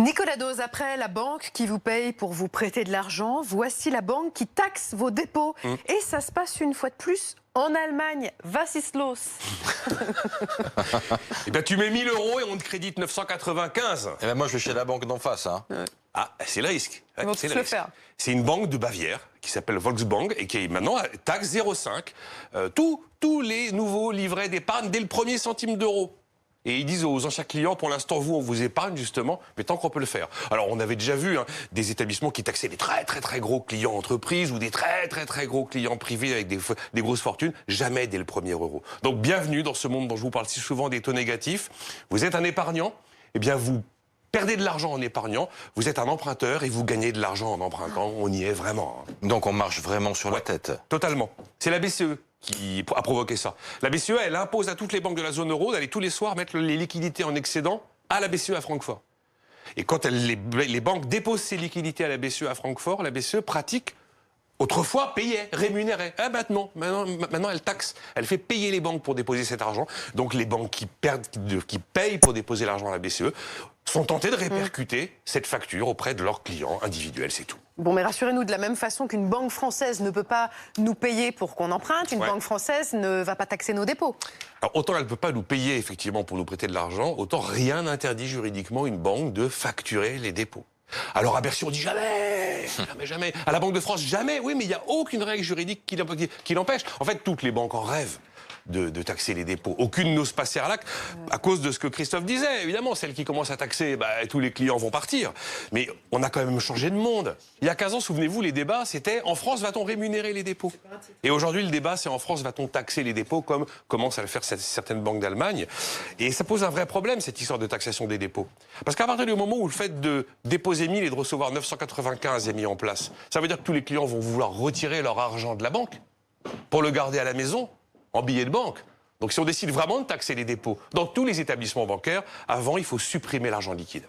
Nicolas Dose, après la banque qui vous paye pour vous prêter de l'argent, voici la banque qui taxe vos dépôts. Et ça se passe une fois de plus en Allemagne. Vassislos. Eh ben, tu mets 1000 € et on te crédite 995. Eh ben moi, je vais chez la banque d'en face. Hein. Ah, c'est le risque. Ils vont tous le faire. C'est une banque de Bavière qui s'appelle Volksbank et qui maintenant taxe 0,5 tous les nouveaux livrets d'épargne dès le premier centime d'euro. Et ils disent aux anciens clients, pour l'instant, vous, on vous épargne justement, mais tant qu'on peut le faire. Alors, on avait déjà vu des établissements qui taxaient des très gros clients entreprises ou des très gros clients privés avec des grosses fortunes, jamais dès le premier euro. Donc, bienvenue dans ce monde dont je vous parle si souvent des taux négatifs. Vous êtes un épargnant, eh bien, vous perdez de l'argent en épargnant, vous êtes un emprunteur et vous gagnez de l'argent en empruntant. On y est vraiment. Donc, on marche vraiment sur la tête. Totalement. C'est la BCE qui a provoqué ça. La BCE, elle impose à toutes les banques de la zone euro d'aller tous les soirs mettre les liquidités en excédent à la BCE à Francfort. Et quand les banques déposent ces liquidités à la BCE à Francfort, la BCE pratique, autrefois, payait, rémunérait. Ah, maintenant, elle taxe. Elle fait payer les banques pour déposer cet argent. Donc les banques qui payent pour déposer l'argent à la BCE sont tentées de répercuter cette facture auprès de leurs clients individuels, c'est tout. Bon, mais rassurez-nous, de la même façon qu'une banque française ne peut pas nous payer pour qu'on emprunte, une banque française ne va pas taxer nos dépôts. Alors, autant elle ne peut pas nous payer, effectivement, pour nous prêter de l'argent, autant rien n'interdit juridiquement une banque de facturer les dépôts. Alors, à Bercy, on dit jamais, jamais. À la Banque de France, jamais. Oui, mais il n'y a aucune règle juridique qui l'empêche. En fait, toutes les banques en rêvent de taxer les dépôts. Aucune n'ose passer à l'acte à cause de ce que Christophe disait. Évidemment, celle qui commence à taxer, tous les clients vont partir. Mais on a quand même changé de monde. Il y a 15 ans, souvenez-vous, les débats, c'était « En France, va-t-on rémunérer les dépôts ?» Et aujourd'hui, le débat, c'est « En France, va-t-on taxer les dépôts ?» comme commencent à le faire certaines banques d'Allemagne. Et ça pose un vrai problème, cette histoire de taxation des dépôts. Parce qu'à partir du moment où le fait de déposer 1000 et de recevoir 995 est mis en place, ça veut dire que tous les clients vont vouloir retirer leur argent de la banque pour le garder à la maison en billets de banque. Donc si on décide vraiment de taxer les dépôts dans tous les établissements bancaires, avant, il faut supprimer l'argent liquide.